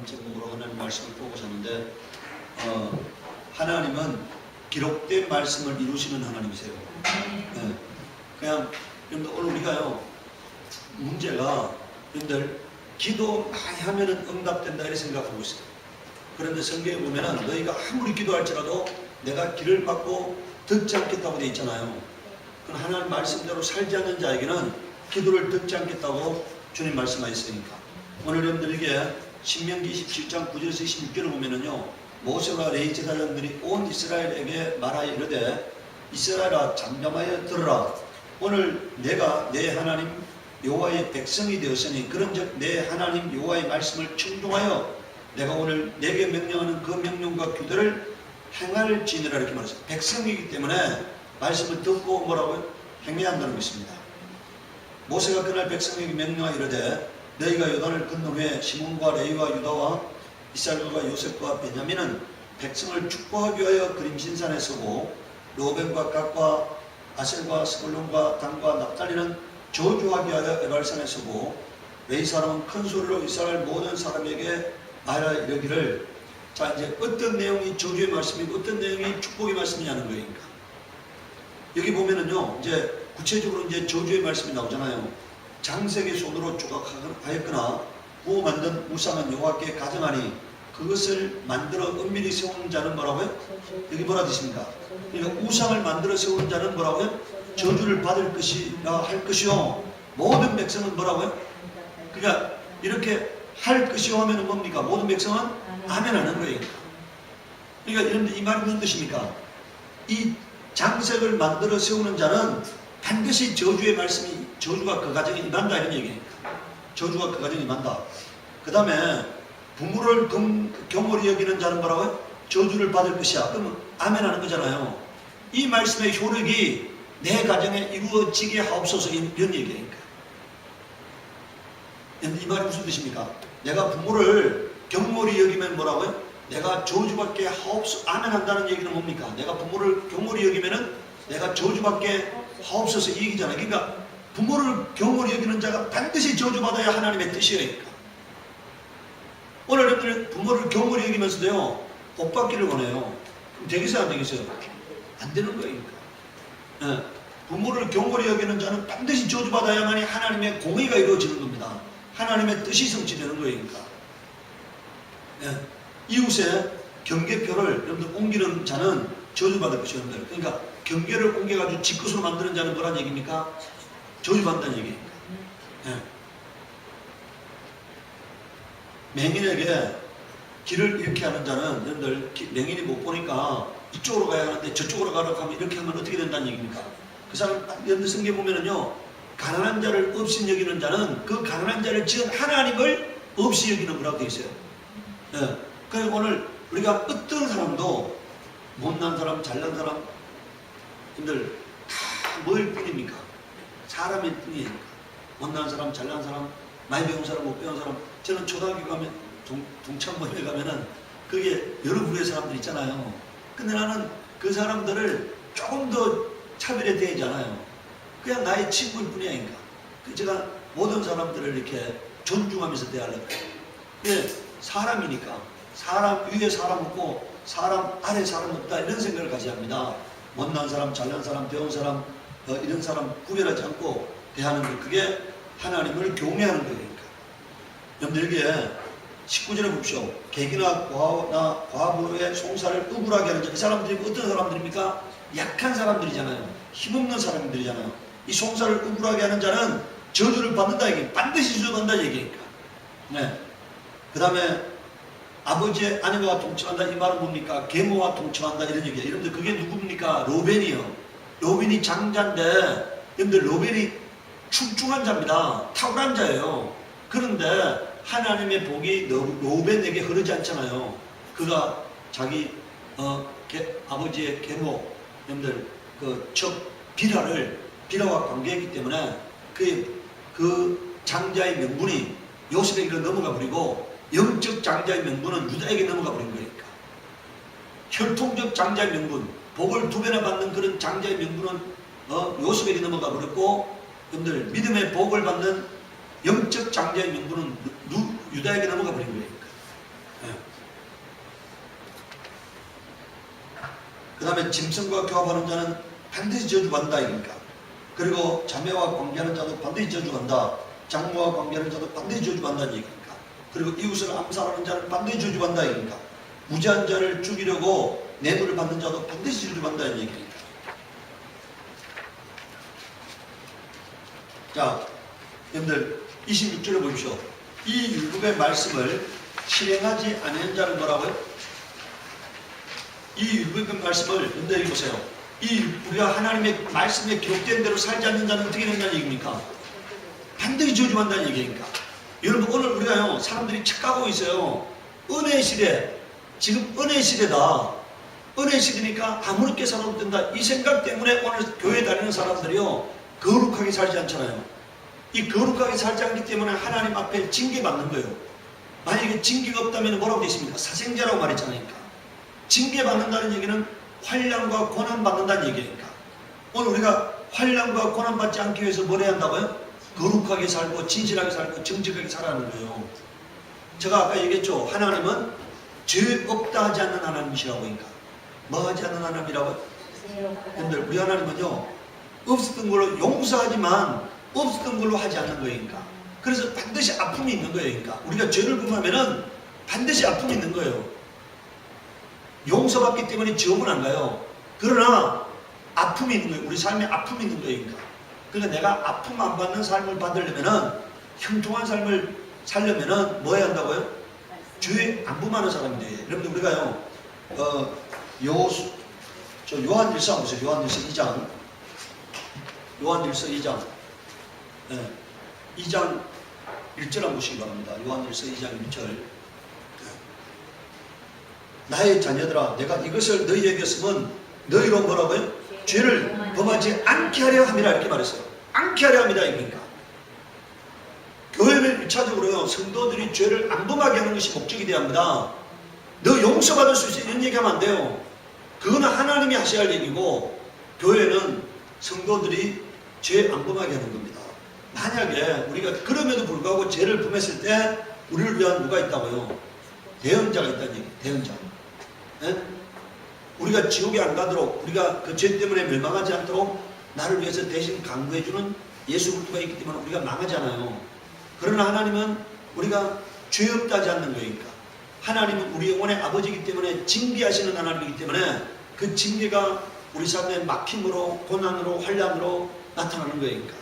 제목으로 하나님 말씀을 보고자 하는데 하나님은 기록된 말씀을 이루시는 하나님이세요. 네. 그냥 여러분들 오늘 우리가요 문제가 여러분들 기도 많이 하면은 응답된다 이렇게 생각하고 있어요. 그런데 성경에 보면은 너희가 아무리 기도할지라도 내가 길을 받고 듣지 않겠다고 되어 있잖아요. 그럼 하나님 말씀대로 살지 않는 자에게는 기도를 듣지 않겠다고 주님 말씀하셨으니까 오늘 여러분들에게 신명기 27장 9절에서 26절을 보면은요 모세와 레위 제사장들이 온 이스라엘에게 말하여 이르되 이스라엘아 잠잠하여 들으라. 오늘 내가 내 하나님 여호와의 백성이 되었으니 그런즉 내 하나님 여호와의 말씀을 청종하여 내가 오늘 내게 명령하는 그 명령과 규례를 행할지니라 이렇게 말했어요. 백성이기 때문에 말씀을 듣고 뭐라고요? 행해야 한다는 것입니다. 모세가 그날 백성에게 명령하여 이르되 너희가 요단을 건넌 후에 시몬과 레위와 유다와 이스라엘과 요셉과 베냐민은 백성을 축복하기 위하여 그림신산에 서고 로벤과 갓과 아셀과 스불론과 단과 납달리는 저주하기 위하여 에발산에 서고 레위 사람은 큰 소리로 이스라엘 모든 사람에게 말하여 이르기를. 자, 이제 어떤 내용이 저주의 말씀이고 어떤 내용이 축복의 말씀이냐는 거니까 여기 보면은요 이제 구체적으로 이제 저주의 말씀이 나오잖아요. 장색의 손으로 조각하였거나 구워 만든 우상은 여호와께 가정하니 그것을 만들어 은밀히 세우는 자는 뭐라고요? 여기 뭐라 되십니까? 그러니까 우상을 만들어 세우는 자는 뭐라고요? 저주를 받을 것이라 할 것이요 모든 백성은 뭐라고요? 그러니까 이렇게 할 것이요 하면은 뭡니까? 모든 백성은 아멘 하는 거예요. 그러니까 여러분들 이 말이 무슨 뜻입니까? 이 장색을 만들어 세우는 자는 반드시 저주의 말씀이 저주가 그 가정에 임한다 이런 얘기니까 저주가 그 가정에 임한다. 그 다음에 부모를 경홀히 여기는 자는 뭐라고요? 저주를 받을 것이야. 그러면 아멘 하는 거잖아요. 이 말씀의 효력이 내 가정에 이루어지게 하옵소서 이런 얘기니까. 이 말이 무슨 뜻입니까? 내가 부모를 경홀히 여기면 뭐라고요? 내가 저주받게 하옵소서 아멘 한다는 얘기는 뭡니까? 내가 부모를 경홀히 여기면은 내가 저주받게 하옵소서 이 얘기잖아요. 그러니까 부모를 경홀히 여기는 자가 반드시 저주받아야 하나님의 뜻이니까. 오늘 여러분들 부모를 경홀히 여기면서도요 복 받기를 원해요. 그럼 되겠어요 안 되겠어요? 안 되는 거예요. 네. 부모를 경홀히 여기는 자는 반드시 저주받아야만이 하나님의 공의가 이루어지는 겁니다. 하나님의 뜻이 성취되는 거니까. 네. 이웃에 경계표를 여러분들 옮기는 자는 저주받을 것이에요. 그러니까 경계를 옮겨가지고 지 것으로 만드는 자는 뭐란 얘기입니까? 저주받는다는 얘기입니다. 네. 맹인에게 길을 잃게 하는 자는 여러분들 맹인이 못 보니까 이쪽으로 가야 하는데 저쪽으로 가라고 하면 이렇게 하면 어떻게 된다는 얘기입니까? 그 사람 여러분들 성경 보면은요 가난한 자를 없인 여기는 자는 그 가난한 자를 지은 하나님을 없이 여기는 거라고 되어 있어요. 네. 그러니까 오늘 우리가 어떤 사람도 못난 사람 잘난 사람 여러분들 다 뭐일 뿐입니까? 사람일 뿐이니까. 못난 사람 잘난 사람 많이 배운 사람 못 배운 사람. 저는 초등학교 가면 동창모임에 가면은 그게 여러 부류의 사람들 있잖아요. 근데 나는 그 사람들을 조금 더 차별에 대하잖아요. 그냥 나의 친구일 뿐이야. 그러니까 제가 모든 사람들을 이렇게 존중하면서 대하려고 해요. 근데 사람이니까 사람 위에 사람 없고 사람 아래 사람 없다 이런 생각을 가져야 합니다. 못난 사람 잘난 사람 배운 사람 이런 사람 구별하지 않고 대하는 것 그게 하나님을 경외하는 거니까. 여러분들에게 19절에 보십시오. 객이나 고아나 과부의 송사를 억울하게 하는 자. 이 사람들이 어떤 사람들입니까? 약한 사람들이잖아요. 힘없는 사람들이잖아요. 이 송사를 억울하게 하는 자는 저주를 받는다 얘기. 반드시 저주받는다 얘기니까. 네. 그 다음에 아버지의 아내와 동침한다 이 말은 뭡니까? 계모와 동침한다 이런 얘기예요. 여러분들 그게 누굽니까? 로벤이요. 로벤이 장자인데 여러분들 로벤이 출중한 자입니다. 탁월한 자예요. 그런데 하나님의 복이 로벤에게 흐르지 않잖아요. 그가 자기 아버지의 계모 여러분들 첫 비라와 관계했기 때문에 그 장자의 명분이 요셉에게 넘어가 버리고 영적 장자의 명분은 유다에게 넘어가 버린 거니까. 혈통적 장자의 명분, 복을 2배나 받는 그런 장자의 명분은 요셉에게 넘어가 버렸고, 여러분들 믿음의 복을 받는 영적 장자의 명분은 유다에게 넘어가 버린 거니까. 그 다음에 짐승과 교합하는 자는 반드시 저주받는다 이러니까. 그리고 자매와 관계하는 자도 반드시 저주받는다. 장모와 관계하는 자도 반드시 저주받는다는 얘기니까. 그리고 이웃을 암살하는 자는 반드시 저주받는다 이러니까. 무지한 자를 죽이려고 뇌물을 받는 자도 반드시 저주받는다는 얘기니까. 자, 여러분들 26절에 보십시오. 이 율법의 말씀을 실행하지 않는 자는 뭐라고요? 이 율법의 말씀을 여러분들 보세요. 우리가 하나님의 말씀에 기록된 대로 살지 않는 자는 어떻게 된다는 얘기입니까? 반드시 저주받는다는 얘기니까. 여러분 오늘 우리가요, 사람들이 착각하고 있어요. 은혜 시대, 지금 은혜 시대다. 은혜 시대니까 아무렇게 살아도 된다. 이 생각 때문에 오늘 교회 다니는 사람들이요, 거룩하게 살지 않잖아요. 이 거룩하게 살지 않기 때문에 하나님 앞에 징계받는 거예요. 만약에 징계가 없다면 뭐라고 되어 있습니까? 사생자라고 말했잖아요. 징계받는다는 얘기는 환난과 고난 받는다는 얘기니까. 오늘 우리가 환난과 고난 받지 않기 위해서 뭘 해야 한다고요? 거룩하게 살고 진실하게 살고 정직하게 살아가는 거예요. 제가 아까 얘기했죠. 하나님은 죄 없다 하지 않는 하나님이시라고. 그러니까 뭐 하지 않는 하나님이라고요? 여러분들 우리 하나님은요, 없었던 걸로 용서하지만 없었던 걸로 하지 않는 거예요. 그러니까 그래서 반드시 아픔이 있는 거예요. 그러니까 우리가 죄를 범하면은 반드시 아픔이 있는 거예요. 용서받기 때문에 지옥은 안 가요. 그러나 아픔이 있는 거예요. 우리 삶에 아픔이 있는 거예요. 그러니까 내가 아픔 안 받는 삶을 받으려면은, 형통한 삶을 살려면은 뭐 해야 한다고요? 죄 안 범하는 사람이 돼요. 여러분들 우리가요, 요한일서 한번 보세요. 요한일서 2장. 요한일서 2장. 네. 2장 1절 한번 보시기 바랍니다. 요한일서 2장 1절. 나의 자녀들아, 내가 이것을 너희에게 쓰면 너희로 뭐라고요? 죄를 범하지 않게 하려 함이라 이렇게 말했어요. 않게 하려 합니다. 이러니까 교회는 1차적으로요, 성도들이 죄를 안 범하게 하는 것이 목적이 되어야 합니다. 너 용서받을 수 있어 이런 얘기하면 안 돼요. 그거는 하나님이 하셔야 할 얘기고, 교회는 성도들이 죄 안 범하게 하는 겁니다. 만약에 우리가 그럼에도 불구하고 죄를 범했을 때 우리를 위한 누가 있다고요? 대언자가 있다는 얘기. 대언자. 네? 우리가 지옥에 안 가도록, 우리가 그 죄 때문에 멸망하지 않도록 나를 위해서 대신 강구해주는 예수 그리스도가 있기 때문에 우리가 망하잖아요. 그러나 하나님은 우리가 죄 없다 하지 않는 거니까. 하나님은 우리 영혼의 아버지이기 때문에 징계하시는 하나님이기 때문에 그 징계가 우리 삶의 막힘으로, 고난으로, 환난으로 나타나는 거니까.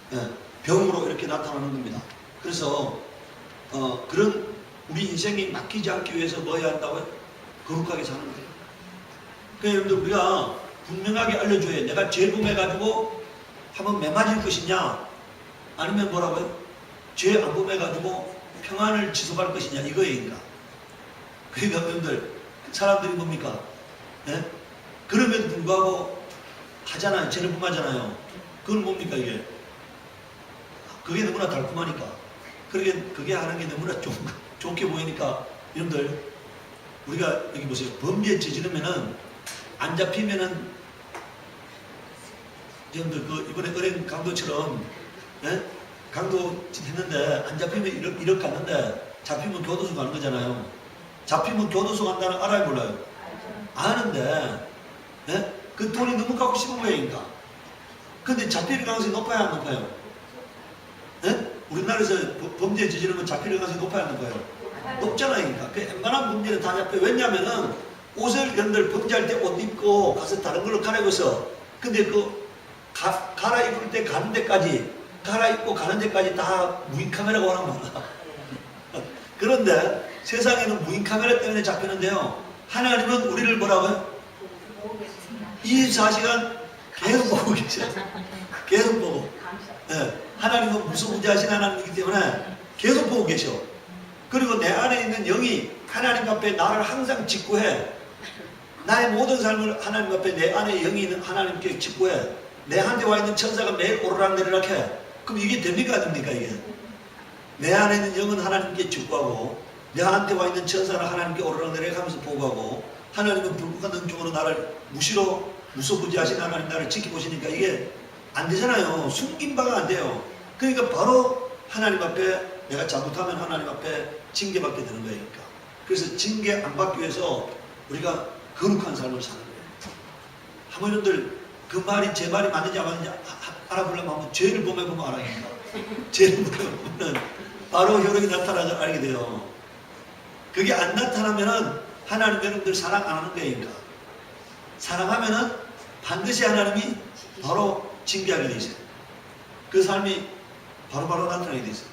네, 병으로 이렇게 나타나는 겁니다. 그래서 그런 우리 인생이 막히지 않기 위해서 뭐 해야 한다고요? 거룩하게 사는 거예요. 그러니까 여러분들 우리가 분명하게 알려줘야 해요. 내가 죄 범해가지고 한번 매맞을 것이냐, 아니면 뭐라고요? 죄 안 범해가지고 평안을 지속할 것이냐, 이거예요. 그러니까 여러분들 사람들이 뭡니까? 네? 그럼에도 불구하고 하잖아요. 죄를 범하잖아요. 그건 뭡니까 이게? 그게 너무나 달콤하니까, 그게 하는 게 너무나 좋게 보이니까, 여러분들 우리가 여기 보세요. 범죄에 저지르면은 안 잡히면은, 여러분들 그 이번에 은행 강도처럼, 예? 강도 했는데 안 잡히면 1억 갔는데 잡히면 교도소 가는 거잖아요. 잡히면 교도소 간다는 알아요, 몰라요? 아는데, 예? 그 돈이 너무 갖고 싶은 거예요. 그러니까. 근데 잡힐 가능성이 높아야 안 높아요? 예? 우리나라에서 범죄 저지르면 잡힐 가능성이 높아야 안 높아요? 높잖아요. 그러니까. 그 웬만한 범죄는 다 잡혀요. 왜냐면은 옷을 여러분들 범죄할 때 옷 입고 가서 다른 걸로 갈아입어서, 근데 그 갈아입을 때 가는 데까지, 갈아입고 가는 데까지 다 무인 카메라가 오는 거야. 그런데 세상에는 무인 카메라 때문에 잡히는데요, 하나님은 우리를 뭐라고요? 24시간 계속 보고 계셔요. 계속 보고. 네. 하나님은 무소부지하신 하나님이기 때문에 계속 보고 계셔. 그리고 내 안에 있는 영이 하나님 앞에 나를 항상 직구해. 나의 모든 삶을 하나님 앞에 내 안에 영이 있는 하나님께 직구해. 내한테 와 있는 천사가 매일 오르락내리락 해. 그럼 이게 됩니까, 안 됩니까, 이게? 내 안에 있는 영은 하나님께 직구하고, 내한테 와 있는 천사는 하나님께 오르락내리락 하면서 보고하고, 하나님은 불국한 능중으로 나를 무소부지하신 하나님 나를 지켜보시니까 이게 안 되잖아요. 숨긴 바가 안 돼요. 그러니까 바로 하나님 앞에, 내가 잘못하면 하나님 앞에 징계받게 되는 거니까. 그래서 징계 안 받기 위해서 우리가 거룩한 삶을 사는 거예요. 한번 여러분들 그 말이 제 말이 맞는지 안 맞는지 알아보려면 한번 죄를 보면 알아야겠다. 죄를 보면 바로 효력이 나타나서 알게 돼요. 그게 안 나타나면은 하나님 여러분들 사랑 안 하는 거니까. 사랑하면은 반드시 하나님이 바로 징계하게 돼 있어요. 그 삶이 바로바로 나타나게 돼 있어요.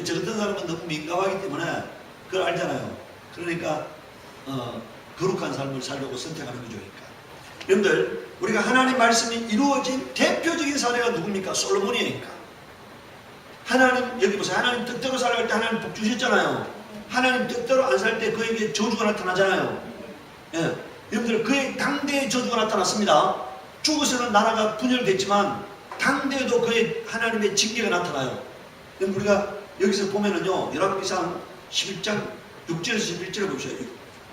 저 같은 사람은 너무 민감하기 때문에 그걸 알잖아요. 그러니까 거룩한 삶을 살려고 선택하는 거죠. 여러분들 우리가 하나님 말씀이 이루어진 대표적인 사례가 누굽니까? 솔로몬이니까. 하나님 여기 보세요. 하나님 뜻대로 살아갈 때 하나님 복 주셨잖아요. 하나님 뜻대로 안 살 때 그에게 저주가 나타나잖아요. 예. 여러분들 그의 당대에 저주가 나타났습니다. 죽어서는 나라가 분열됐지만 당대에도 그의 하나님의 징계가 나타나요. 여러분 우리가 여기서 보면은요 열왕기상 11장 6절에서 11절을 보십시오.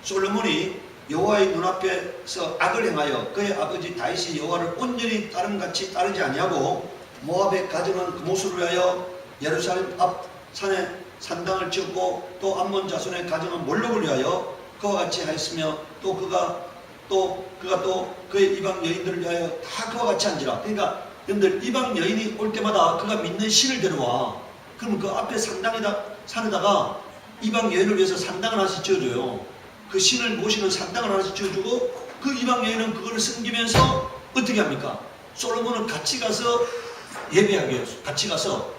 솔로몬이 여호와의 눈앞에서 악을 행하여 그의 아버지 다윗이 여호와를 온전히 따름같이 따르지 아니하고 모압의 가정한 그모스를 위하여 예루살렘 앞 산에 산당을 지었고 또 암몬 자손의 가정한 몰록을 위하여 그와 같이 하였으며 또 그가 그의 이방 여인들을 위하여 다 그와 같이 한지라. 그러니까 여러분들 이방 여인이 올 때마다 그가 믿는 신을 데려와. 그러면 그 앞에 산에다가 이방 여인을 위해서 산당을 하나씩 지어줘요. 그 신을 모시는 산당을 하나씩 지어주고 그 이방 여인은 그걸 섬기면서 어떻게 합니까? 솔로몬은 같이 가서 예배하게 해요. 같이 가서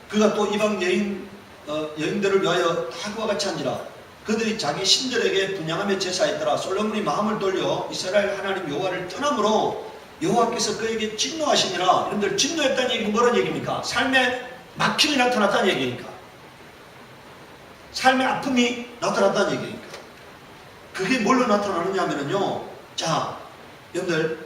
그가 또 이방 여인들을 위하여 다 그와 같이 한지라. 그들이 자기 신들에게 분향하며 제사했더라. 솔로몬이 마음을 돌려 이스라엘 하나님 여호와를 떠남으로 여호와께서 그에게 진노하시니라. 여러분들 진노했다는 얘기는 뭐라는 얘기입니까? 삶에 막힘이 나타났다는 얘기니까. 삶의 아픔이 나타났다는 얘기니까. 그게 뭘로 나타나느냐 하면요. 자, 여러분들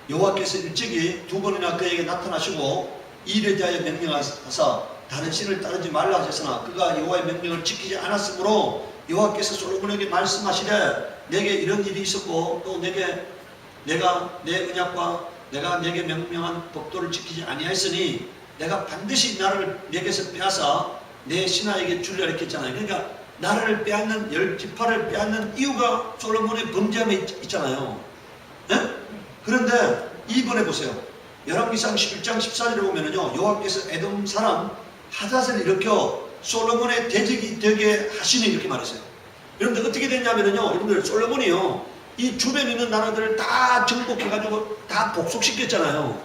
여호와께서 일찍이 두 번이나 그에게 나타나시고 이 일에 대하여 명령하사 다른 신을 따르지 말라 하셨으나 그가 여호와의 명령을 지키지 않았으므로 여호와께서 솔로몬에게 말씀하시되 내게 이런 일이 있었고 또 내가 내 언약과 내가 내게 명령한 법도를 지키지 아니하였으니 내가 반드시 나를 내게서 빼앗아 내 신하에게 주리라 했잖아요. 그러니까 나라를 빼앗는 열 지파를 빼앗는 이유가 솔로몬의 범죄함에 있잖아요. 네? 그런데 이번에 보세요. 열왕기상 11장 14절에 보면은요 여호와께서 에돔 사람 하닷을 일으켜 솔로몬의 대적이 되게 하시니 이렇게 말했어요. 여러분들 어떻게 됐냐면은요 여러분들 솔로몬이요 이 주변에 있는 나라들을 다 정복해가지고 다 복속시켰잖아요.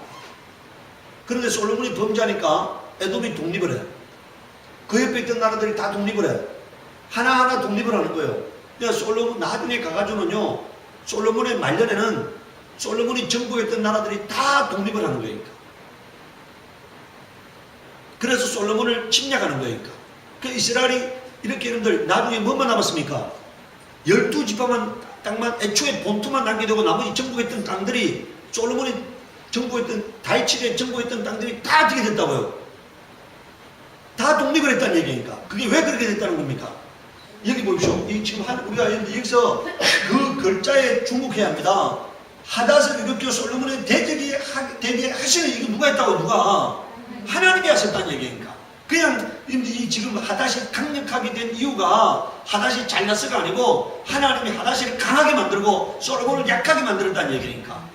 그런데 솔로몬이 범죄하니까 에돔이 독립을 해. 그 옆에 있던 나라들이 다 독립을 해. 하나하나 독립을 하는 거예요. 그러니까 솔로몬 나중에 가가지고는요 솔로몬의 말년에는 솔로몬이 정복했던 나라들이 다 독립을 하는 거니까. 그래서 솔로몬을 침략하는 거니까. 그 이스라엘이 이렇게 여러분들 나중에 뭐만 남았습니까? 12지파만 땅만 애초에 본토만 남게 되고 나머지 정복했던 땅들이 솔로몬이 정복했던 다윗이 정복했던 땅들이 다 어떻게 됐다고요? 다 독립을 했다는 얘기니까. 그게 왜 그렇게 됐다는 겁니까? 여기 보십시오. 이 지금 우리가 여기서 그 글자에 주목해야 합니다. 하닷을 일으켜 솔로몬의 대적이 하시는 이거 누가 했다고? 누가? 하나님이 하셨다는 얘기니까. 그냥 이 지금 하닷이 강력하게 된 이유가 하닷이 잘났어가 아니고 하나님이 하닷을 강하게 만들고 솔로몬을 약하게 만들었다는 얘기니까.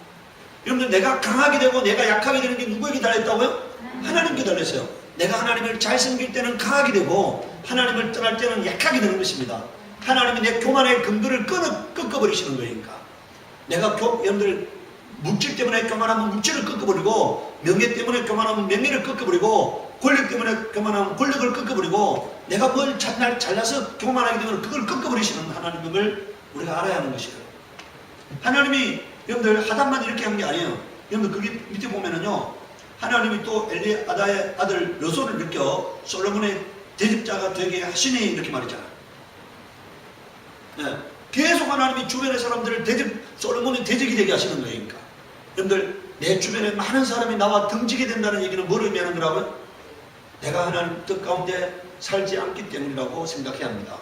여러분들 내가 강하게 되고 내가 약하게 되는 게 누구에게 달렸다고요? 하나님께 달렸어요. 내가 하나님을 잘 섬길 때는 강하게 되고 하나님을 떠날 때는 약하게 되는 것입니다. 하나님이 내 교만의 근거를 끊어버리시는 거니까. 내가 여러분들 물질 때문에 교만하면 물질을 끊어버리고 명예 때문에 교만하면 명예를 끊어버리고 권력 때문에 교만하면 권력을 끊어버리고 내가 뭘 잘나서 교만하게 되면 그걸 끊어버리시는 하나님을 우리가 알아야 하는 것이에요. 하나님이 여러분들 하닷만 이렇게 한 게 아니에요. 여러분들 거기 밑에 보면은요 하나님이 또 엘리아다의 아들 르손을 일으켜 솔로몬의 대적자가 되게 하시니 이렇게 말했잖아요. 네. 계속 하나님이 주변의 사람들을 솔로몬의 대적이 되게 하시는 거니까. 여러분들 내 주변에 많은 사람이 나와 등지게 된다는 얘기는 뭘 의미하는 거라고요? 내가 하나님 뜻 가운데 살지 않기 때문이라고 생각해야 합니다.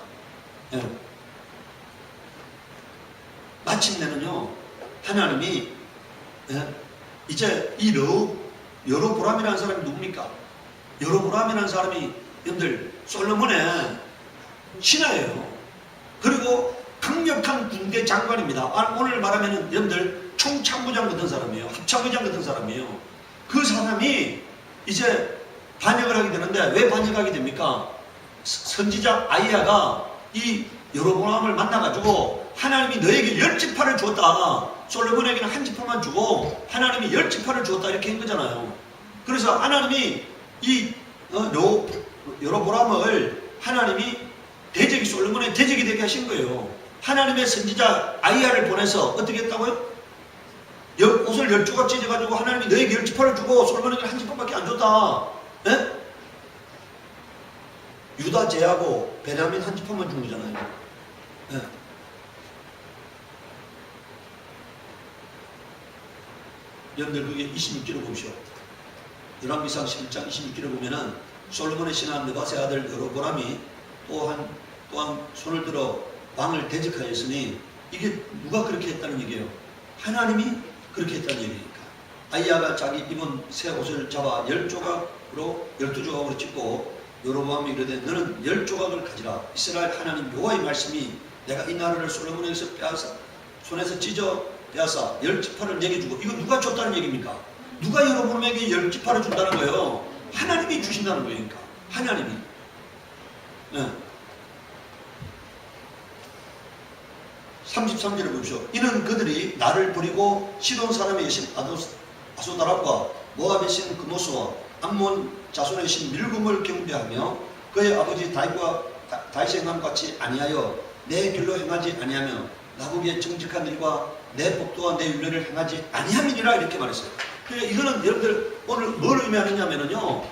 네. 마침내는요 하나님이 이제 이 여로보람이라는 사람이 누굽니까? 여로보람이라는 사람이 여러분들 솔로몬의 신하예요. 그리고 강력한 군대 장관입니다. 오늘 말하면 여러분들 총참모장 같은 사람이에요. 합참의장 같은 사람이에요. 그 사람이 이제 반역을 하게 되는데 왜 반역하게 됩니까? 선지자 아이야가 이 여로보암을 만나가지고 하나님이 너에게 10지파를 주었다. 솔로몬에게는 한 지파만 주고 하나님이 10지파를 주었다 이렇게 한 거잖아요. 그래서 하나님이 이 여로보암을 하나님이 대적이 솔로몬의 대적이 되게 하신 거예요. 하나님의 선지자 아이야를 보내서 어떻게 했다고요? 옷을 10조각 찢어가지고 하나님이 너에게 10지파를 주고 솔로몬에게 한 지파밖에 안 줬다. 예? 유다 제하고 베냐민 한 지파만 준 거잖아요. 예. 여러분들 그게 26절을 보십시오. 열왕기상 11장 26절을 보면은 솔로몬의 신하 느바세 아들 여로보암이 또한 손을 들어 왕을 대적하였으니 이게 누가 그렇게 했다는 얘기예요? 하나님이 그렇게 했다는 얘기니까. 아이야가 자기 입은 새 옷을 잡아 10조각으로 12조각으로 찢고 여로보암이 이르되 너는 10조각을 가지라. 이스라엘 하나님 여호와의 말씀이 내가 이 나라를 솔로몬에게서 빼앗아 손에서 찢어 빼앗아 10지파를 내게 주고. 이거 누가 줬다는 얘기입니까? 누가 여로보암에게 10지파를 준다는 거예요? 하나님이 주신다는 거니까. 하나님이. 네. 33절을 보십시오. 이는 그들이 나를 버리고 시돈 사람의 여신 아소다락과 모압의 신 그모스와 암몬 자손의 신 밀금을 경배하며 그의 아버지 다윗의 행함같이 아니하여 내 길로 행하지 아니하며 나보기에 정직한 일과 내 법도와 내 율례를 행하지 아니함이니라 이렇게 말했어요. 그러니까 이거는 여러분들 오늘 뭘 의미하느냐면요,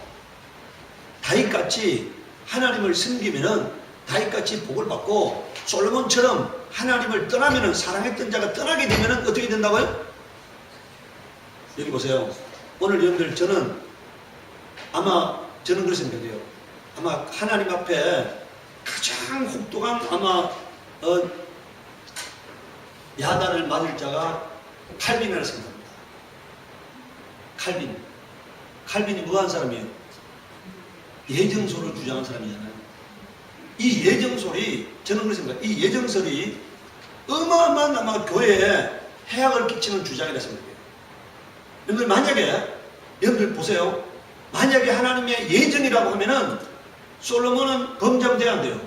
다윗같이 하나님을 섬기면은 다윗같이 복을 받고 솔로몬처럼 하나님을 떠나면은, 사랑했던 자가 떠나게 되면은 어떻게 된다고요? 여기 보세요. 오늘 여러분들 저는 그렇게 생각해요. 아마 하나님 앞에 가장 혹독한 야단을 맞을 자가 칼빈이라고 생각합니다. 칼빈이 뭐한 사람이에요? 예정설을 주장한 사람이잖아요. 이 예정설이, 저는 그렇게 생각해요. 이 예정설이 어마어마한 아마 교회에 해악을 끼치는 주장이라고 생각해요. 여러분들 만약에, 여러분들 보세요. 만약에 하나님의 예정이라고 하면은 솔로몬은 범죄하면 돼야 안 돼요?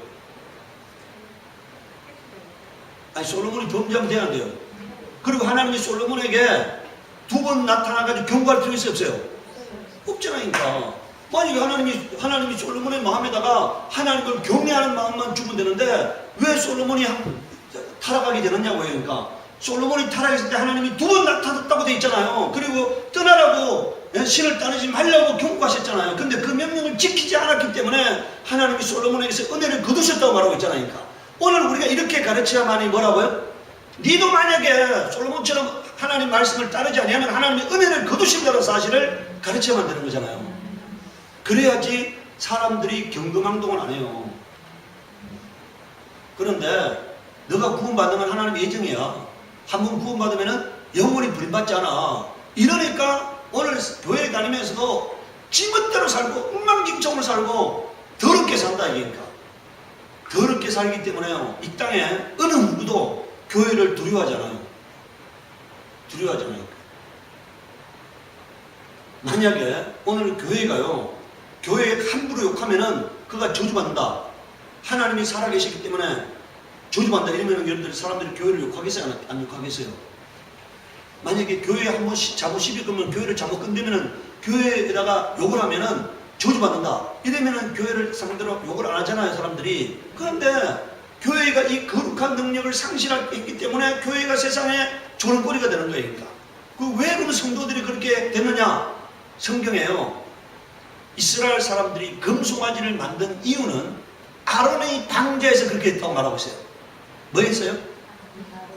아니, 솔로몬이 범죄하면 돼야 안 돼요? 그리고 하나님이 솔로몬에게 2번 나타나가지고 경고할 필요 있어요, 없어요? 없잖아요. 만약에 하나님이 솔로몬의 마음에다가 하나님을 경외하는 마음만 주면 되는데 왜 솔로몬이 타락하게 되느냐고요. 그러니까 솔로몬이 타락했을 때 하나님이 2번 나타났다고 돼 있잖아요. 그리고 떠나라고, 신을 따르지 말라고 경고하셨잖아요. 근데 그 명령을 지키지 않았기 때문에 하나님이 솔로몬에게서 은혜를 거두셨다고 말하고 있잖아요. 그러니까 오늘 우리가 이렇게 가르쳐야만이 뭐라고요? 니도 만약에 솔로몬처럼 하나님 말씀을 따르지 않으면 하나님이 은혜를 거두신다는 사실을 가르쳐야만 되는 거잖아요. 그래야지 사람들이 경거망동을 안 해요. 그런데 너가 구원받으면 하나님의 예정이야. 한번 구원받으면 영원히 버림받지 않아. 이러니까 오늘 교회에 다니면서도 지멋대로 살고 엉망진창으로 살고 더럽게 산다 이게니까. 더럽게 살기 때문에요, 이 땅에 어느 누구도 교회를 두려워하잖아요. 만약에 오늘 교회가요, 교회에 함부로 욕하면은 그가 저주받는다, 하나님이 살아계시기 때문에 저주받는다 이러면은 여러분들, 사람들이 교회를 욕하겠어요? 안 욕하겠어요? 만약에 교회에 한번 잘못 시비 걸면, 교회를 잘못 건드면은 교회에다가 욕을 하면은 저주받는다 이러면은 교회를 상대로 욕을 안 하잖아요, 사람들이. 그런데 교회가 이 거룩한 능력을 상실했기 때문에 교회가 세상에 조롱거리가 되는 거예요. 그러니까 왜 그러면 성도들이 그렇게 됐느냐? 성경에요, 이스라엘 사람들이 금송아지를 만든 이유는 아론의 방자에서 그렇게 했다고 말하고 있어요. 뭐 했어요?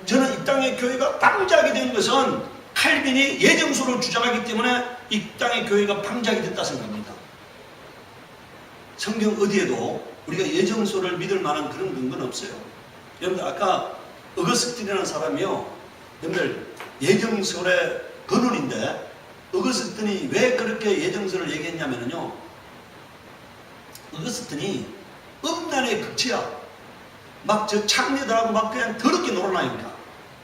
저는 이 땅의 교회가 방자하게 된 것은 칼빈이 예정소를 주장하기 때문에 이 땅의 교회가 방자하게 됐다 생각합니다. 성경 어디에도 우리가 예정소를 믿을 만한 그런 근거는 없어요. 여러분들 아까 어거스틴이라는 사람이요, 여러분들 예정설의 근원인데, 어거스틴이 왜 그렇게 예정설을 얘기했냐면요, 어거스틴이 음란의 극치야. 막 저 창녀들하고 막 그냥 더럽게 놀아나니까.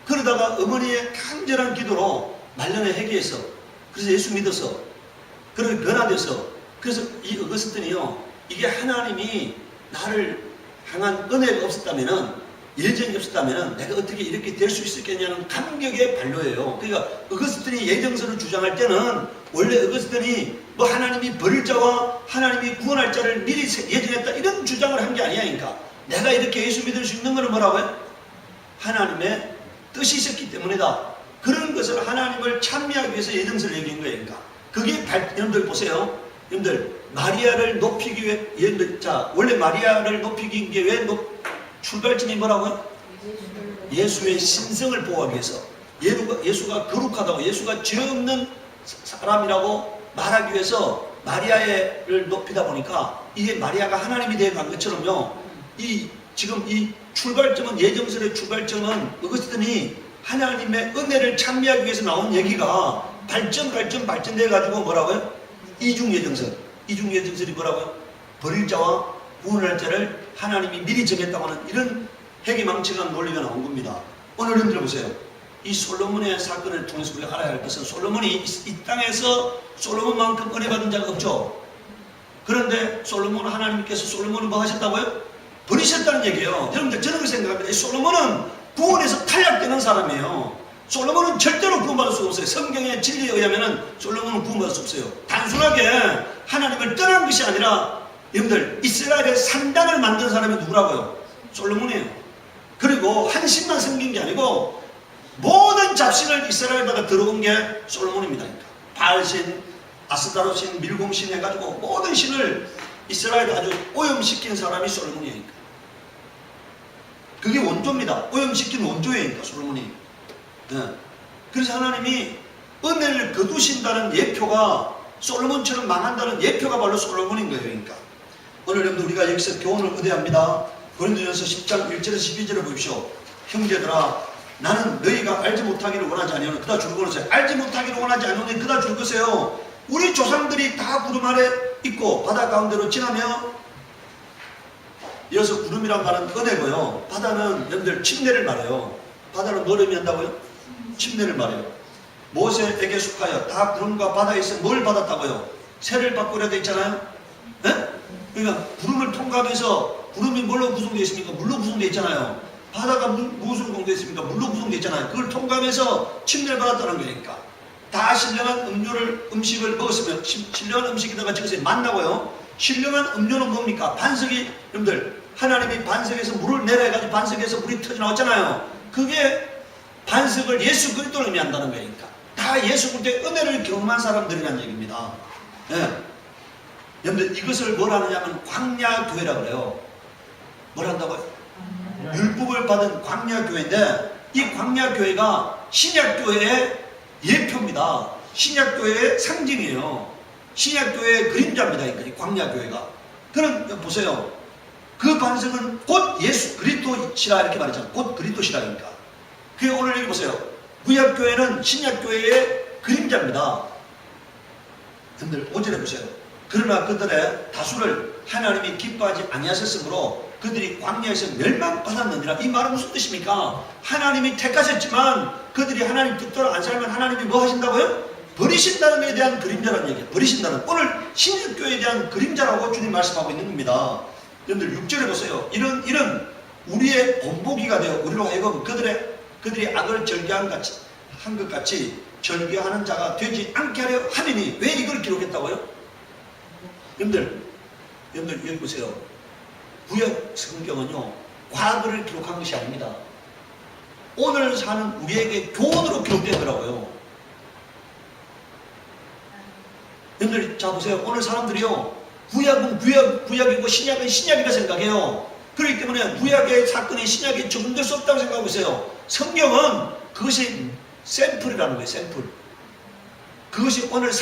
그러다가 어머니의 간절한 기도로 말년에 회개해서, 그래서 예수 믿어서, 그렇게 변화돼서, 그래서 이 어거스틴이요, 이게 하나님이 나를 향한 은혜가 없었다면은, 예정이 없었다면은 내가 어떻게 이렇게 될 수 있었겠냐는 감격의 반로예요. 그러니까 어거스틴이 예정서를 주장할 때는 원래 어거스틴이 뭐 하나님이 버릴 자와 하나님이 구원할 자를 미리 예정했다 이런 주장을 한 게 아니야. 그러니까 내가 이렇게 예수 믿을 수 있는 것은 뭐라고요? 하나님의 뜻이 있었기 때문이다. 그런 것을 하나님을 찬미하기 위해서 예정서를 얘기한 거예요. 그러니까 그게 여러분들 보세요. 여러분들 마리아를 높이기 위해, 여러분들 자 원래 마리아를 높이기 위해 출발점이 뭐라고요? 예수의 신성을 보호하기 위해서, 예수가 거룩하다고, 예수가 죄 없는 사람이라고 말하기 위해서 마리아를 높이다 보니까 이게 마리아가 하나님이 되어간 것처럼요, 지금 이 출발점은, 예정설의 출발점은 어거스틴이 하나님의 은혜를 찬미하기 위해서 나온 얘기가 발전돼 가지고 뭐라고요? 이중예정설이 뭐라고요? 버릴 자와 구원할 자를 하나님이 미리 정했다고 하는 이런 회개망측한 논리가 나온 겁니다. 오늘 여러분들 보세요. 이 솔로몬의 사건을 통해서 우리가 알아야 할 것은, 솔로몬이 이 땅에서 솔로몬만큼 은혜 받은 자가 없죠. 그런데 하나님께서 솔로몬을 뭐 하셨다고요? 버리셨다는 얘기예요. 여러분들 저는 그렇게 생각합니다. 이 솔로몬은 구원에서 탈락되는 사람이에요. 솔로몬은 절대로 구원받을 수 없어요. 성경의 진리에 의하면 솔로몬은 구원받을 수 없어요. 단순하게 하나님을 떠난 것이 아니라, 여러분들 이스라엘의 산당을 만든 사람이 누구라고요? 솔로몬이에요. 그리고 한 신만 섬긴 게 아니고 모든 잡신을 이스라엘에다가 들어온 게 솔로몬입니다. 그러니까 바알신, 아스타롯신, 밀곰신 해가지고 모든 신을 이스라엘에 아주 오염시킨 사람이 솔로몬이니까. 그게 원조입니다. 오염시킨 원조예요. 솔로몬이. 네. 그래서 하나님이 은혜를 거두신다는 예표가, 솔로몬처럼 망한다는 예표가 바로 솔로몬인 거예요. 그러니까 오늘 여러분들 우리가 여기서 교훈을 얻어야 고린도전서 10장 1절에서 12절을 보십시오. 형제들아, 나는 너희가 알지 못하기를 원하지 아니하노니 그다 줄 것이요. 알지 못하기를 원하지 않으니 그다 줄 것이요. 우리 조상들이 다 구름 아래 있고 바다 가운데로 지나며, 이어서 구름이란 말은 은혜고요. 바다는 여러분들 침례를 말해요. 바다는 뭘 의미한다고요? 침례를 말해요. 모세에게 속하여 다 구름과 바다에서 뭘 받았다고요? 세를 받고 그래야 있잖아요. 네? 그러니까 구름을 통과하면서, 구름이 뭘로 구성되어 있습니까? 물로 구성되어 있잖아요. 바다가 무엇으로 구성되어 있습니까? 물로 구성되어 있잖아요. 그걸 통과하면서 침례를 받았다는 거니까. 다 신령한 음식을 먹었으면, 신령한 음식에다가 지금서 만나고요. 신령한 음료는 뭡니까? 반석이, 여러분들 하나님이 반석에서 물을 내려해가지고 반석에서 물이 터져 나왔잖아요. 그게 반석을 예수 그리스도를 의미한다는 거니까. 다 예수 그리스도의 은혜를 경험한 사람들이라는 얘기입니다. 네. 여러분들 이것을 뭘 하느냐면 광야교회라고 그래요. 뭘 한다고요? 율법을 받은 광야교회인데, 이 광야교회가 신약교회의 예표입니다. 신약교회의 상징이에요. 신약교회의 그림자입니다. 이 광야교회가. 그럼 보세요. 그 반석은 곧 예수 그리스도시라 이렇게 말했잖아요. 곧 그리스도시라니까. 그게 오늘 여기 보세요. 구약교회는 신약교회의 그림자입니다. 여러분들 5절에 보세요. 그러나 그들의 다수를 하나님이 기뻐하지 아니하셨으므로 그들이 광야에서 멸망받았느니라. 이 말은 무슨 뜻입니까? 하나님이 택하셨지만 그들이 하나님 뜻대로 안 살면 하나님이 뭐 하신다고요? 버리신다는 것에 대한 그림자라는 얘기예요. 버리신다는, 오늘 신약교회에 대한 그림자라고 주님 말씀하고 있는 겁니다. 여러분들 6절에 보세요. 이런 우리의 본보기가 되어 우리로 하여금 그들이 악을 절개한 것 같이 절개하는 자가 되지 않게 하려 하느니. 왜 이걸 기록했다고요? 여러분들 여기 보세요. 구약 성경은요, 과거를 기록한 것이 아닙니다. 오늘 사는 우리에게 교훈으로 기록되더라고요. 여러분들 자 보세요. 오늘 사람들이요, 구약은 구약이고 신약은 신약이라 생각해요. 그렇기 때문에 구약의 사건이 신약에 적용될 수 없다고 생각하고 있어요. 성경은 그것이 샘플이라는 거예요. 샘플. 그것이 오늘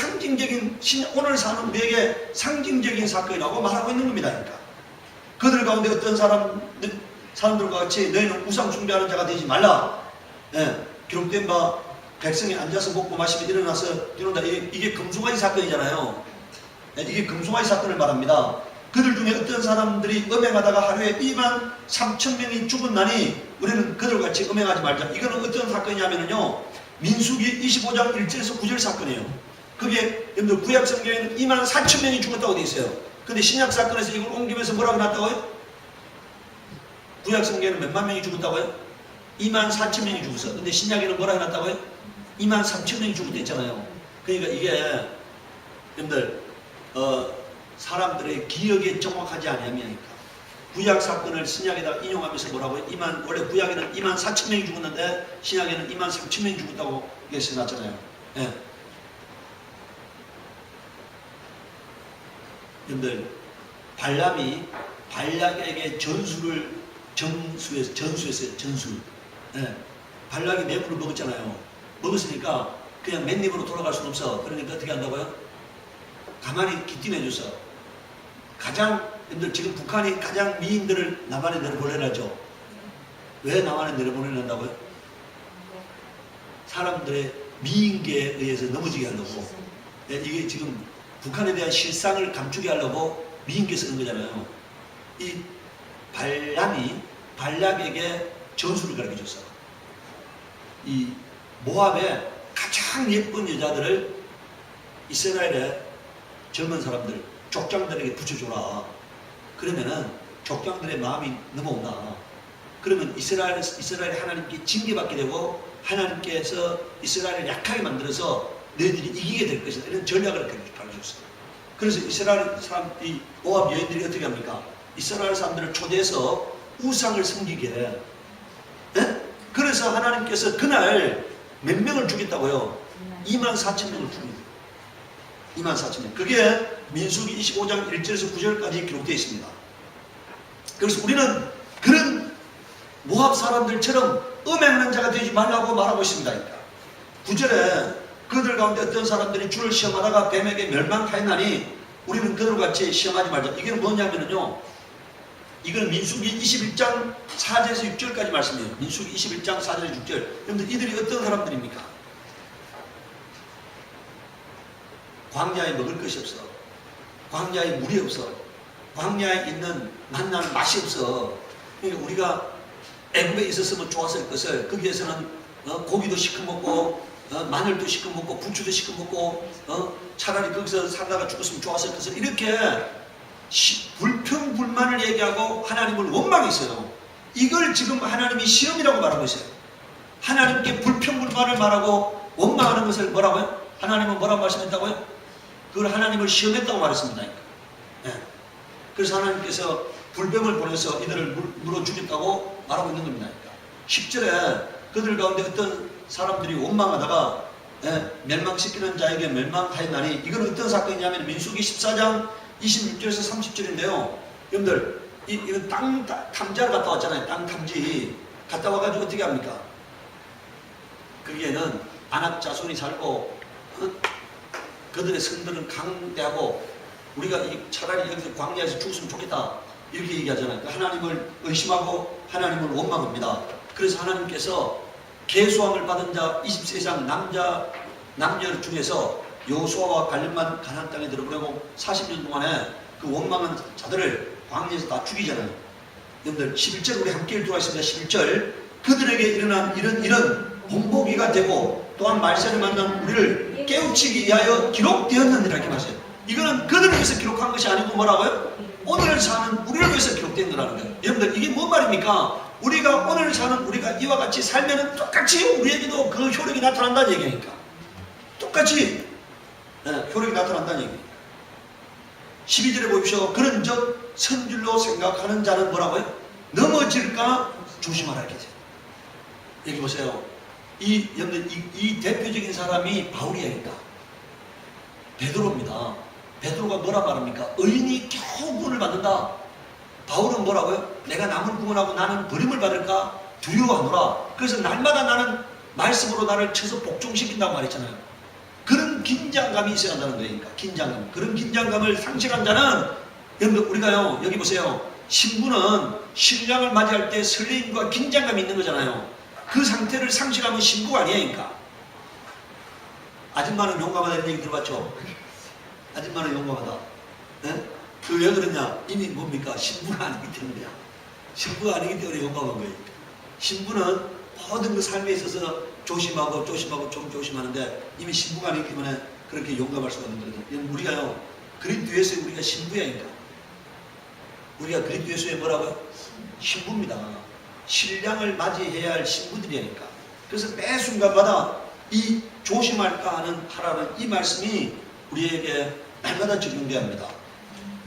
오늘 사는 우리에게 상징적인 사건이라고 말하고 있는 겁니다. 그러니까 그들 가운데 어떤 사람들과 같이 너희는 우상 숭배하는 자가 되지 말라. 기록된 바 백성이 앉아서 먹고 마시며 일어나서 이런다. 이게 금송아지 사건이잖아요. 이게 금송아지 사건을 말합니다. 그들 중에 어떤 사람들이 음행하다가 하루에 2만 3천 명이 죽었나니 우리는 그들같이 음행하지 말자. 이거는 어떤 사건이냐면요, 민수기 25장 1절에서 9절 사건이에요. 그게 여러분들 구약 성경에는 2만 4천 명이 죽었다고 되어 있어요. 근데 신약 사건에서 이걸 옮기면서 뭐라고 났다고요? 구약 성경에는 몇만 명이 죽었다고요? 2만 4천 명이 죽었어. 근데 신약에는 뭐라고 났다고요? 2만 3천 명이 죽었다 했잖아요. 그러니까 이게 여러분들 사람들의 기억에 정확하지 않으니까 구약 사건을 신약에다가 인용하면서 뭐라고요? 원래 구약에는 2만 4천 명이 죽었는데 신약에는 2만 3천 명이 죽었다고 이게 써놨잖아요. 예. 여러분들 발람이 발락에게 전수했어요. 전수. 예. 발락이 뇌물을 먹었잖아요. 먹었으니까 그냥 맨입으로 돌아갈 수는 없어. 그러니까 어떻게 한다고요? 가만히 기띵해줘서 여러분들 지금 북한이 가장 미인들을 남한에 내려보내라죠. 왜 남한에 내려보내란다고요? 사람들의 미인계에 의해서 넘어지게 하려고. 이게 지금 북한에 대한 실상을 감추게 하려고 미인계 쓰는 거잖아요. 이 발람이 발락에게 전술을 가르쳐줬어. 이 모압의 가장 예쁜 여자들을 이스라엘의 젊은 사람들, 족장들에게 붙여줘라. 그러면은 족장들의 마음이 넘어온다. 그러면 이스라엘이 하나님께 징계받게 되고 하나님께서 이스라엘을 약하게 만들어서 너희들이 이기게 될 것이다. 이런 전략을 가르쳐줬어요. 그래서 이스라엘 사람, 이 모압 여인들이 어떻게 합니까? 이스라엘 사람들을 초대해서 우상을 섬기게 해. 네? 그래서 하나님께서 그날 몇 명을 죽였다고요? 2만 4천 명을 죽입니다. 2만 4천 명. 그게 민수기 25장 1절에서 9절까지 기록되어 있습니다. 그래서 우리는 그런 모압 사람들처럼 음행하는 자가 되지 말라고 말하고 있습니다. 9절에 그들 가운데 어떤 사람들이 주를 시험하다가 뱀에게 멸망하였나니 우리는 그들과 같이 시험하지 말자. 이게 뭐냐면요, 이건 민수기 21장 4절에서 6절까지 말씀이에요. 민수기 21장 4절에서 6절. 여러분들 이들이 어떤 사람들입니까? 광야에 먹을 것이 없어. 광야에 물이 없어. 광야에 있는 만나는 맛이 없어. 그러니까 우리가 애굽에 있었으면 좋았을 것을 거기에서는 고기도 시커멓고 마늘도 시커멓고 부추도 시커멓고 차라리 거기서 살다가 죽었으면 좋았을 것을 이렇게 불평불만을 얘기하고 하나님을 원망했어요. 이걸 지금 하나님이 시험이라고 말하고 있어요. 하나님께 불평불만을 말하고 원망하는 것을 뭐라고요? 하나님은 뭐라고 말씀했다고요? 그걸 하나님을 시험했다고 말했습니다. 네. 그래서 하나님께서 불뱀을 보내서 이들을 물어 죽였다고 말하고 있는 겁니다. 10절에 그들 가운데 어떤 사람들이 원망하다가 멸망시키는 자에게 멸망하였나니, 이건 어떤 사건이냐면 민수기 14장 26절에서 30절인데요. 여러분들 이건 땅 탐지하러 갔다 왔잖아요. 땅 탐지 갔다 와가지고 어떻게 합니까? 거기에는 아낙 자손이 살고 그들의 성들은 강대하고 우리가 차라리 여기서 광야에서 죽었으면 좋겠다 이렇게 얘기하잖아요. 그러니까 하나님을 의심하고 하나님을 원망합니다. 그래서 하나님께서 계수함을 받은 자 23상 남녀 중에서 여호수아와 갈렙만 가나안 땅에 들어보내고 40년 동안에 그 원망한 자들을 광야에서 다 죽이잖아요. 여러분들 11절 우리 함께 읽도록하겠습니다. 11절 그들에게 일어난 이런 본보기가 되고 또한 말세를 만난 우리를 깨우치기 위하여 기록되었느니라 이렇게 말해요. 이거는 그들을 위해서 기록한 것이 아니고 뭐라고요? 오늘을 사는 우리를 위해서 기록된 거라는 거예요. 여러분들 이게 뭔 말입니까? 우리가 오늘을 사는 우리가 이와 같이 살면은 똑같이 우리에게도 그 효력이 나타난다는 얘기니까. 똑같이 효력이 나타난다는 얘기예요. 12절에 보십시오. 그런즉 선줄로 생각하는 자는 뭐라고요? 넘어질까 조심하라 이렇게 돼요. 여기 보세요. 여러분들 이 대표적인 사람이 바울이야겠다. 베드로입니다. 베드로가 뭐라 말합니까? 의인이 겨우 구원을 받는다. 바울은 뭐라고요? 내가 남을 구원하고 나는 버림을 받을까 두려워하노라. 그래서 날마다 나는 말씀으로 나를 쳐서 복종시킨다고 말했잖아요. 그런 긴장감이 있어야 한다는 거예요. 그러니까 긴장감. 그런 긴장감을 상실한 자는 여러분들 우리가요 여기 보세요. 신부는 신랑을 맞이할 때 설레임과 긴장감이 있는 거잖아요. 그 상태를 상실하면 신부가 아니에요. 그러니까 아줌마는 용감하다는 얘기 들어봤죠? 아줌마는 용감하다. 네? 그 왜 그러냐? 이미 뭡니까? 신부가 아니기 때문이야. 신부가 아니기 때문에 용감한 거예요. 신부는 모든 그 삶에 있어서 조심하고 좀 조심하는데 이미 신부가 아니기 때문에 그렇게 용감할 수가 없는 거거든요. 우리가요, 그리스도 예수에 우리가 신부야니까. 우리가 그리스도 예수에 뭐라고요? 신부입니다. 신랑을 맞이해야 할 신부들이니까. 그래서 매 순간마다 이 조심할까 하라는 이 말씀이 우리에게 날마다 적용돼야 합니다.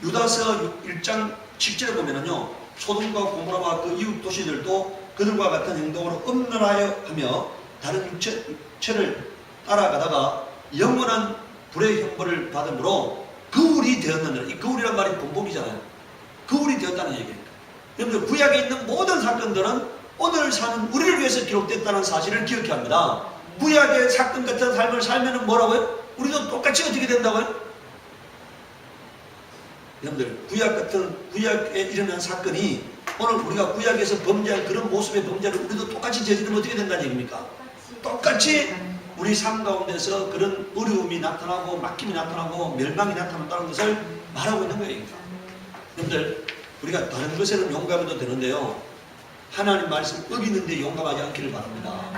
유다서 1장 7절에 보면은요, 소돔과 고모라와 그 이웃 도시들도 그들과 같은 행동으로 음란하여 하며 다른 육체를 따라가다가 영원한 불의 형벌을 받음으로 거울이 되었느니라. 이 거울이란 말이 본복이잖아요. 거울이 되었다는 얘기입니다. 여러분들 구약에 있는 모든 사건들은 오늘 사는 우리를 위해서 기록됐다는 사실을 기억해야 합니다. 구약의 사건 같은 삶을 살면 뭐라고요? 우리도 똑같이 어떻게 된다고요? 여러분들 구약에 일어난 사건이 오늘 우리가 구약에서 범죄한 그런 모습의 범죄를 우리도 똑같이 저지르면 어떻게 된다는 얘기입니까? 똑같이 우리 삶 가운데서 그런 어려움이 나타나고 막힘이 나타나고 멸망이 나타난다는 것을 말하고 있는 거예요. 여러분들 우리가 다른 것에는 용감해도 되는데요, 하나님 말씀 어기는데 용감하지 않기를 바랍니다.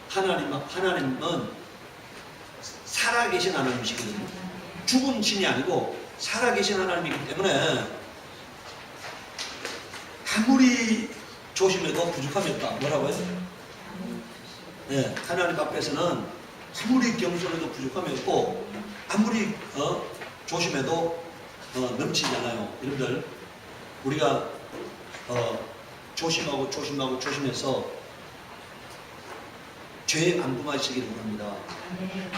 하나님은 살아계신 하나님이시거든요. 죽은 신이 아니고 살아계신 하나님이기 때문에 아무리 조심해도 부족함이 없다. 뭐라고요? 네, 하나님 앞에서는 아무리 겸손해도 부족함이 없고 아무리 조심해도 넘치지 않아요. 여러분들 우리가 조심해서 죄에 안 범하시기를 원합니다.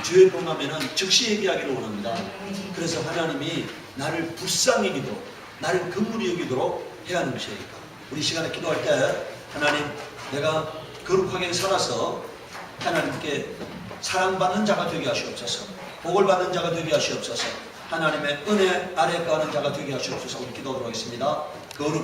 죄에 범하면 즉시 얘기하기를 원합니다. 그래서 하나님이 나를 불쌍히 여기도록, 나를 긍휼히 여기도록 해야 하는 것이니까. 우리 시간에 기도할 때 하나님, 내가 거룩하게 살아서 하나님께 사랑받는 자가 되게 하시옵소서, 복을 받는 자가 되게 하시옵소서, 하나님의 은혜 아래 거하는 자가 되게 하시옵소서. 우리 기도하도록 하겠습니다. 거룩